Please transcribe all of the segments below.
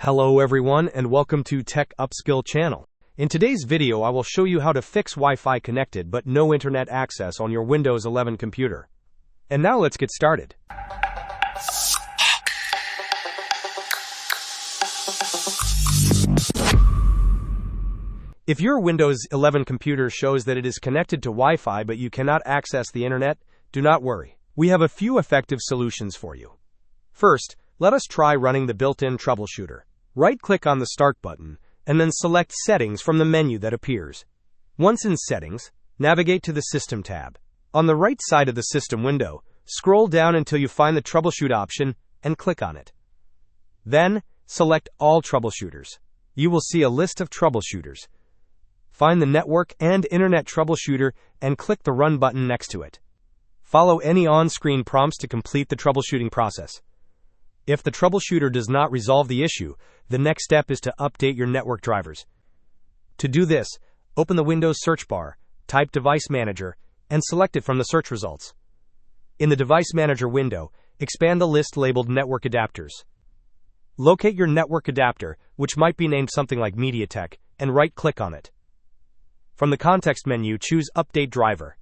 Hello everyone and welcome to Tech Upskill channel. In today's video I will show you how to fix Wi-Fi connected but no internet access on your Windows 11 computer. And now let's get started. If your Windows 11 computer shows that it is connected to Wi-Fi but you cannot access the internet, do not worry. We have a few effective solutions for you. First, let us try running the built-in troubleshooter. Right-click on the Start button, and then select Settings from the menu that appears. Once in Settings, navigate to the System tab. On the right side of the System window, scroll down until you find the Troubleshoot option and click on it. Then, select All Troubleshooters. You will see a list of troubleshooters. Find the Network and Internet Troubleshooter and click the Run button next to it. Follow any on-screen prompts to complete the troubleshooting process. If the troubleshooter does not resolve the issue, the next step is to update your network drivers. To do this, open the Windows search bar, type Device Manager, and select it from the search results. In the Device Manager window, expand the list labeled Network Adapters. Locate your network adapter, which might be named something like MediaTek, and right-click on it. From the context menu, choose Update Driver.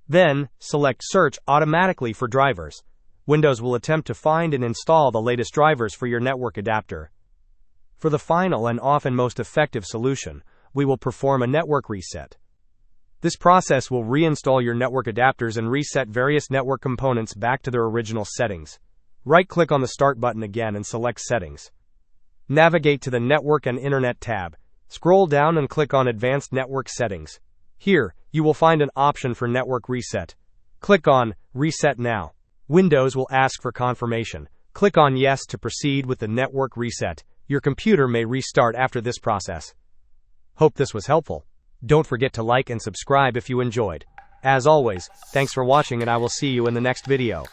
Then, select Search automatically for drivers. Windows will attempt to find and install the latest drivers for your network adapter. For the final and often most effective solution, we will perform a network reset. This process will reinstall your network adapters and reset various network components back to their original settings. Right-click on the Start button again and select Settings. Navigate to the Network and Internet tab. Scroll down and click on Advanced Network Settings. Here, you will find an option for Network Reset. Click on Reset Now. Windows will ask for confirmation. Click on Yes to proceed with the network reset. Your computer may restart after this process. Hope this was helpful. Don't forget to like and subscribe if you enjoyed. As always, thanks for watching and I will see you in the next video.